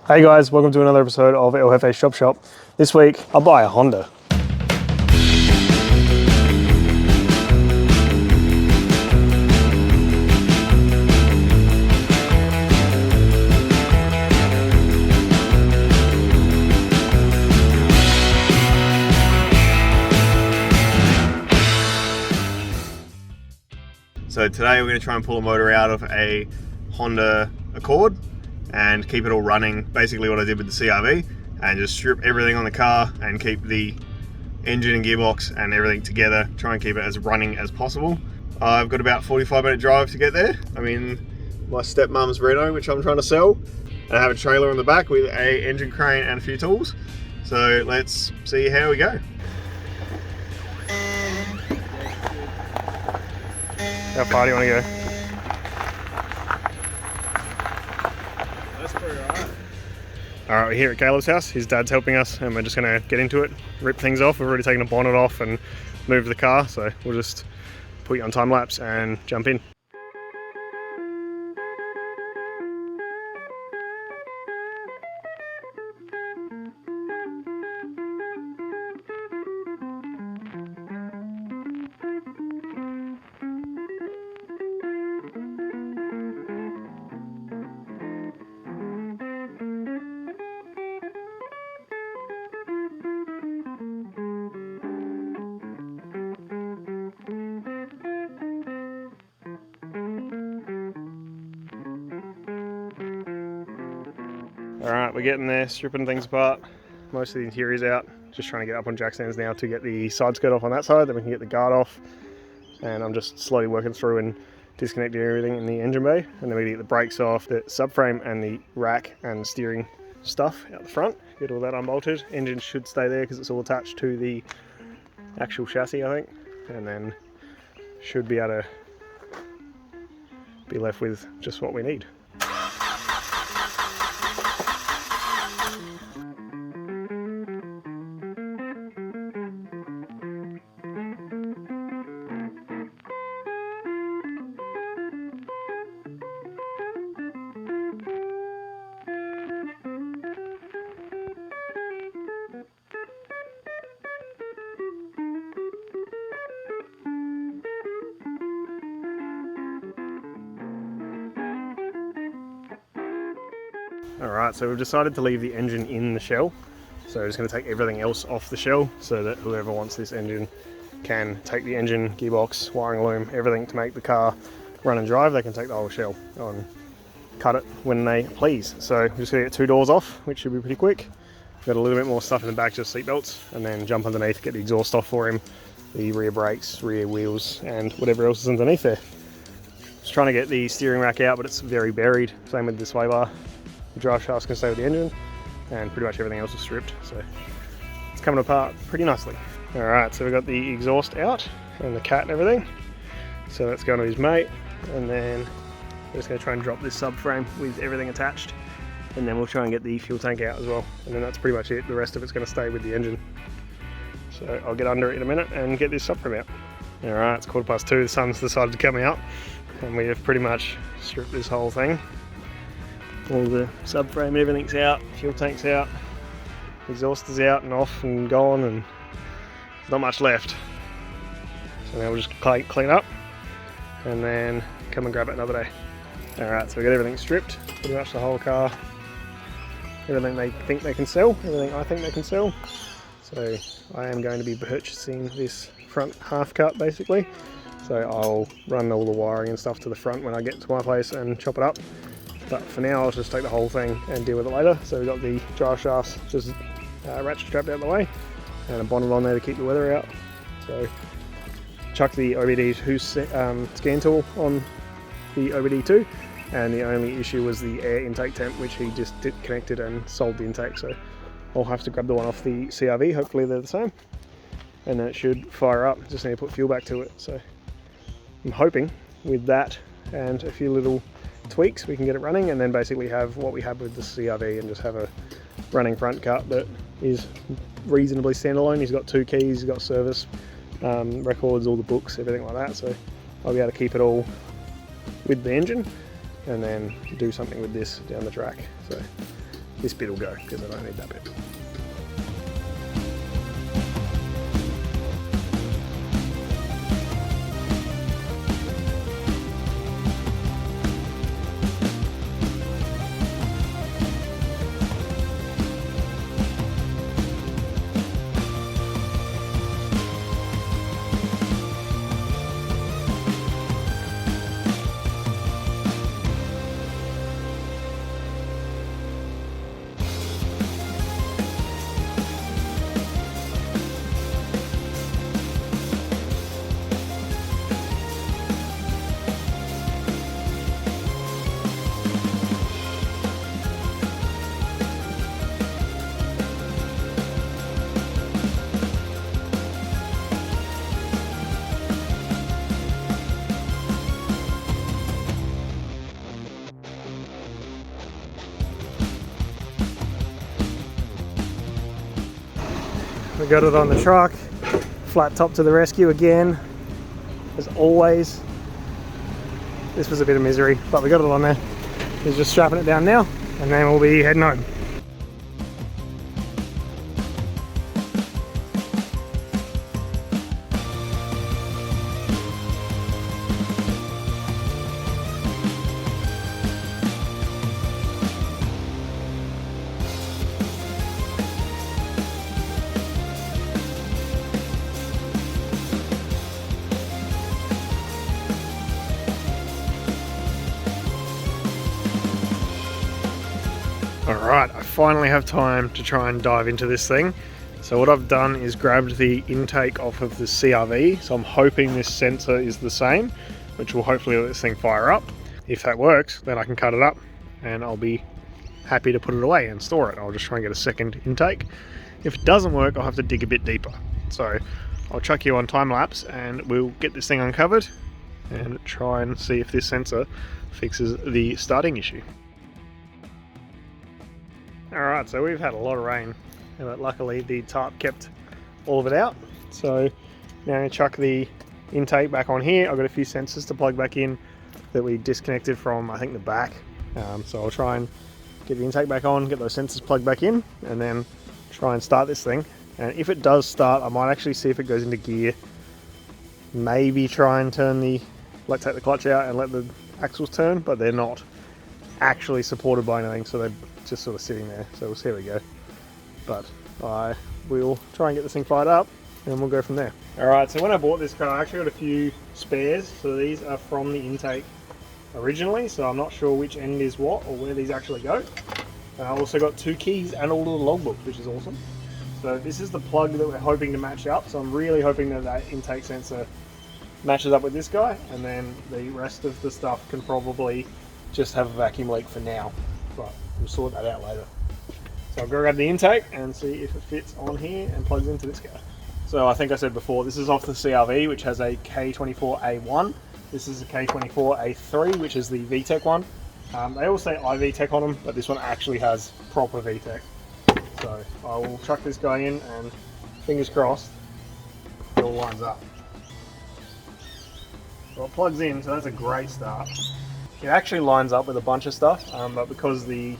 Hey guys, welcome to another episode of El Jefe Shop. This week, I'll buy a Honda. So today we're going to try and pull a motor out of a Honda Accord and keep it all running, basically what I did with the CRV, and just strip everything on the car and keep the engine and gearbox and everything together, try and keep it as running as possible. I've got about 45-minute drive to get there. I'm in my stepmom's Renault, which I'm trying to sell, and I have a trailer on the back with a engine crane and a few tools. So let's see how we go. How far do you want to go? That's pretty alright. Alright, we're here at Caleb's house. His dad's helping us and we're just going to get into it, rip things off. We've already taken the bonnet off and moved the car, so we'll just put you on time lapse and jump in. Alright, we're getting there, stripping things apart. Most of the interior's out. Just trying to get up on jack stands now to get the side skirt off on that side, then we can get the guard off. And I'm just slowly working through and disconnecting everything in the engine bay. And then we get the brakes off, the subframe and the rack and steering stuff out the front. Get all that unbolted. Engine should stay there because it's all attached to the actual chassis, I think. And then should be able to be left with just what we need. Alright, so we've decided to leave the engine in the shell. So we're just going to take everything else off the shell so that whoever wants this engine can take the engine, gearbox, wiring loom, everything to make the car run and drive. They can take the whole shell and cut it when they please. So we're just going to get 2 doors off, which should be pretty quick. We've got a little bit more stuff in the back, just seat belts, and then jump underneath, get the exhaust off for him, the rear brakes, rear wheels, and whatever else is underneath there. Just trying to get the steering rack out, but it's very buried. Same with the sway bar. The drive shaft's going to stay with the engine, and pretty much everything else is stripped, so it's coming apart pretty nicely. Alright, so we've got the exhaust out and the cat and everything, so that's going to his mate, and then we're just going to try and drop this subframe with everything attached, and then we'll try and get the fuel tank out as well, and then that's pretty much it. The rest of it's going to stay with the engine. So I'll get under it in a minute and get this subframe out. Alright, it's 2:15, the sun's decided to come out, and we have pretty much stripped this whole thing. All the subframe and everything's out, fuel tank's out, exhaust is out and off and gone, and there's not much left. So now we'll just clean up and then come and grab it another day. Alright, so we got everything stripped, pretty much the whole car. Everything they think they can sell, everything I think they can sell. So I am going to be purchasing this front half cut basically. So I'll run all the wiring and stuff to the front when I get to my place and chop it up. But for now, I'll just take the whole thing and deal with it later. So we've got the drive shafts just ratchet strapped out of the way, and a bonnet on there to keep the weather out. So chuck the OBD2 scan tool on the OBD2, and the only issue was the air intake temp, which he just connected and sold the intake. So I'll have to grab the one off the CRV. Hopefully they're the same, and then it should fire up. Just need to put fuel back to it. So I'm hoping with that and a few little tweaks we can get it running, and then basically have what we have with the CRV and just have a running front cut that is reasonably standalone. He's got 2 keys, he's got service records, all the books, everything like that, so I'll be able to keep it all with the engine and then do something with this down the track. So this bit will go because I don't need that bit. We got it on the truck, flat top to the rescue again, as always. This was a bit of misery, but we got it on there. He's just strapping it down now, and then we'll be heading home. Alright, I finally have time to try and dive into this thing. So what I've done is grabbed the intake off of the CRV, so I'm hoping this sensor is the same, which will hopefully let this thing fire up. If that works, then I can cut it up and I'll be happy to put it away and store it. I'll just try and get a second intake. If it doesn't work, I'll have to dig a bit deeper. So I'll chuck you on time lapse and we'll get this thing uncovered and try and see if this sensor fixes the starting issue. Alright, so we've had a lot of rain, but luckily the tarp kept all of it out. So now I'm going to chuck the intake back on here. I've got a few sensors to plug back in that we disconnected from, I think, the back. So I'll try and get the intake back on, get those sensors plugged back in, and then try and start this thing. And if it does start, I might actually see if it goes into gear. Maybe try and turn the, take the clutch out and let the axles turn, but they're not actually supported by anything, so they're just sort of sitting there. So we'll see how we go. But I will try and get this thing fired up and we'll go from there. Alright, so when I bought this car, I actually got a few spares. So these are from the intake originally, so I'm not sure which end is what or where these actually go. I also got 2 keys and all of the logbooks, which is awesome. So this is the plug that we're hoping to match up. So I'm really hoping that that intake sensor matches up with this guy, and then the rest of the stuff can probably just have a vacuum leak for now. But we'll sort that out later. So I'll go grab the intake and see if it fits on here and plugs into this guy. So I think I said before, this is off the CRV, which has a K24A1. This is a K24A3, which is the VTEC one. They all say iVTEC on them, but this one actually has proper VTEC. So I will chuck this guy in and fingers crossed it all lines up. Well, it plugs in, so that's a great start. It actually lines up with a bunch of stuff, but because the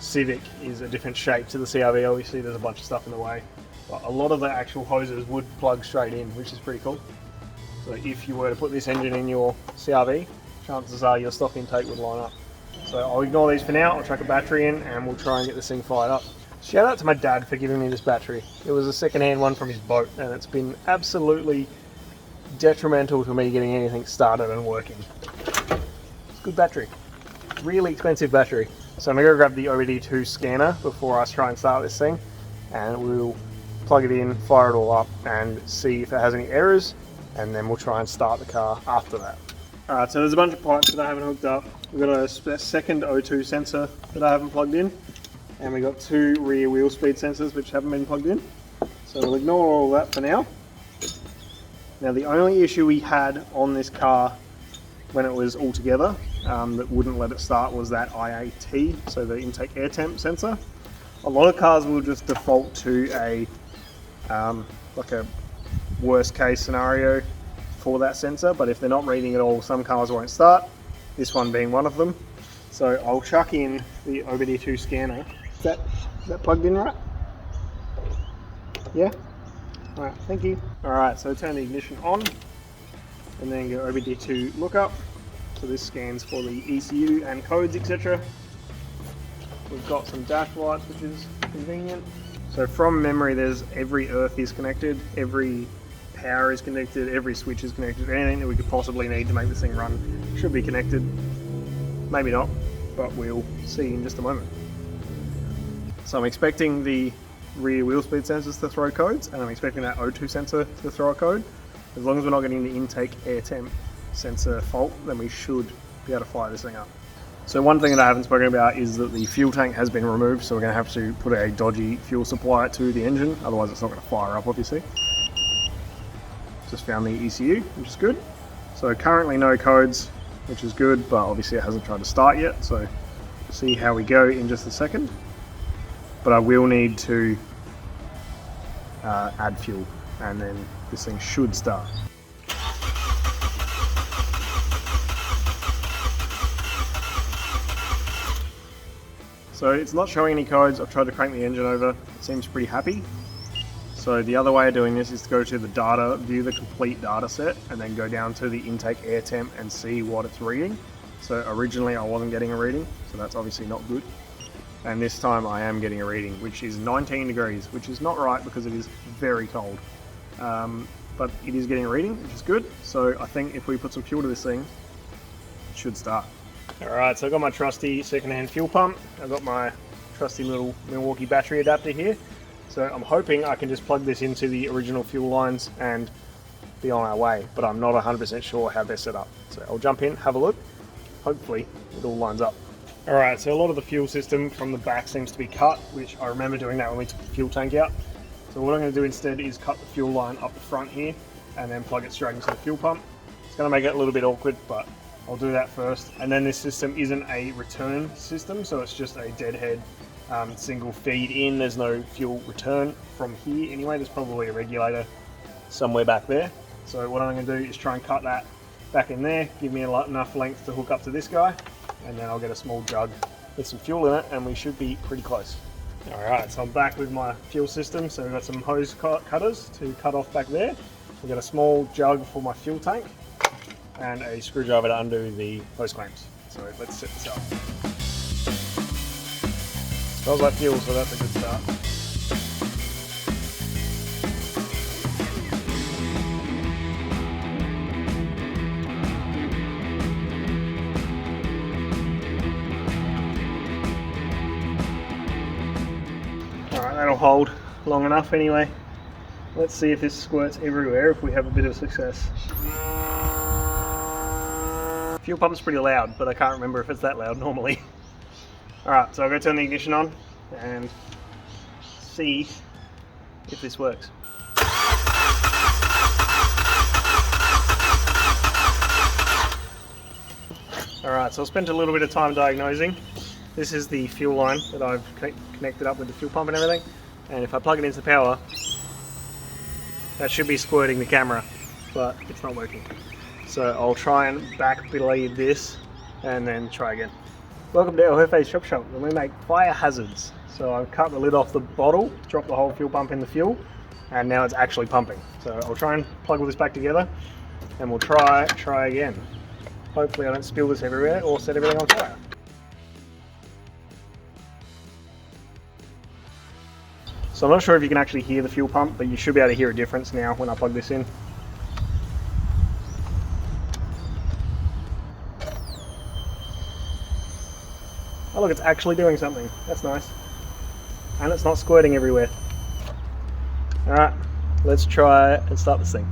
Civic is a different shape to the CRV, obviously there's a bunch of stuff in the way. But a lot of the actual hoses would plug straight in, which is pretty cool. So if you were to put this engine in your CRV, chances are your stock intake would line up. So I'll ignore these for now, I'll chuck a battery in and we'll try and get this thing fired up. Shout out to my dad for giving me this battery. It was a second-hand one from his boat and it's been absolutely detrimental to me getting anything started and working. Good battery, really expensive battery. So I'm gonna go grab the OBD2 scanner before I try and start this thing, and we'll plug it in, fire it all up, and see if it has any errors, and then we'll try and start the car after that. Alright, so there's a bunch of pipes that I haven't hooked up. We've got a second O2 sensor that I haven't plugged in, and we've got 2 rear wheel speed sensors which haven't been plugged in. So we'll ignore all that for now. Now the only issue we had on this car when it was all together that wouldn't let it start was that IAT, so the intake air temp sensor. A lot of cars will just default to a like a worst case scenario for that sensor, but if they're not reading at all, some cars won't start, this one being one of them. So I'll chuck in the OBD2 scanner Is that plugged in right? Yeah? Alright, thank you. Alright, so turn the ignition on and then go over to lookup. So this scans for the ECU and codes, etc. We've got some dash lights, which is convenient. So from memory, there's every earth is connected, every power is connected, every switch is connected, anything that we could possibly need to make this thing run should be connected. Maybe not, but we'll see in just a moment. So I'm expecting the rear wheel speed sensors to throw codes, and I'm expecting that O2 sensor to throw a code. As long as we're not getting the intake air temp sensor fault, then we should be able to fire this thing up. So one thing that I haven't spoken about is that the fuel tank has been removed, so we're going to have to put a dodgy fuel supply to the engine, otherwise it's not going to fire up, obviously. Just found the ECU, which is good. So currently no codes, which is good, but obviously it hasn't tried to start yet, so we'll see how we go in just a second. But I will need to add fuel, and then this thing should start. So it's not showing any codes. I've tried to crank the engine over. It seems pretty happy. So the other way of doing this is to go to the data, view the complete data set, and then go down to the intake air temp and see what it's reading. So originally I wasn't getting a reading, so that's obviously not good. And this time I am getting a reading, which is 19 degrees, which is not right because it is very cold. But it is getting a reading, which is good. So I think if we put some fuel to this thing, it should start. Alright, so I've got my trusty second-hand fuel pump. I've got my trusty little Milwaukee battery adapter here. So I'm hoping I can just plug this into the original fuel lines and be on our way, but I'm not 100% sure how they're set up. So I'll jump in, have a look. Hopefully it all lines up. Alright, so a lot of the fuel system from the back seems to be cut, which I remember doing that when we took the fuel tank out. So what I'm going to do instead is cut the fuel line up the front here and then plug it straight into the fuel pump. It's going to make it a little bit awkward, but I'll do that first. And then this system isn't a return system, so it's just a deadhead single feed in. There's no fuel return from here anyway. There's probably a regulator somewhere back there. So what I'm going to do is try and cut that back in there, give me enough length to hook up to this guy, and then I'll get a small jug with some fuel in it and we should be pretty close. Alright, so I'm back with my fuel system. So we've got some hose cutters to cut off back there. We've got a small jug for my fuel tank and a screwdriver to undo the hose clamps. So let's set this up. Smells like fuel, so that's a good start. Alright, that'll hold long enough anyway. Let's see if this squirts everywhere if we have a bit of success. Fuel pump's pretty loud, but I can't remember if it's that loud normally. Alright, so I'll go turn the ignition on and see if this works. Alright, so I spent a little bit of time diagnosing. This is the fuel line that I've connected up with the fuel pump and everything. And if I plug it into power, that should be squirting the camera, but it's not working. So I'll try and back bleed this and then try again. Welcome to El Jefe's Shop Shop, where we make fire hazards. So I've cut the lid off the bottle, dropped the whole fuel pump in the fuel, and now it's actually pumping. So I'll try and plug all this back together and we'll try again. Hopefully I don't spill this everywhere or set everything on fire. So I'm not sure if you can actually hear the fuel pump, but you should be able to hear a difference now when I plug this in. Oh look, it's actually doing something. That's nice. And it's not squirting everywhere. Alright, let's try and start this thing.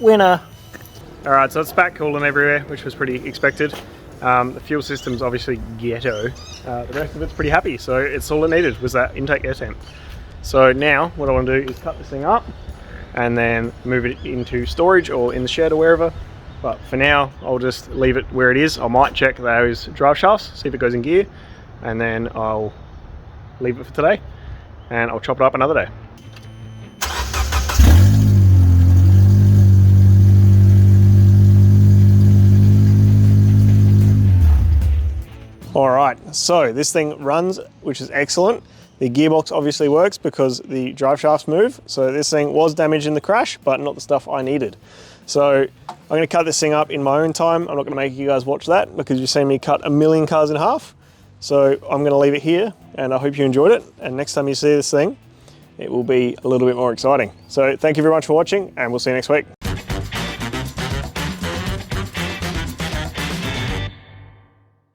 Winner! Alright, so it's spat cooling everywhere, which was pretty expected. The fuel system's obviously ghetto. The rest of it's pretty happy, so it's all it needed was that intake air temp. So now what I want to do is cut this thing up and then move it into storage or in the shed or wherever, But for now, I'll just leave it where it is. I might check those drive shafts, see if it goes in gear, and then I'll leave it for today, and I'll chop it up another day. All right, so this thing runs, which is excellent. The gearbox obviously works because the drive shafts move. So this thing was damaged in the crash, but not the stuff I needed. So I'm gonna cut this thing up in my own time. I'm not gonna make you guys watch that because you've seen me cut a million cars in half. So I'm gonna leave it here, and I hope you enjoyed it. And next time you see this thing, it will be a little bit more exciting. So thank you very much for watching, and we'll see you next week.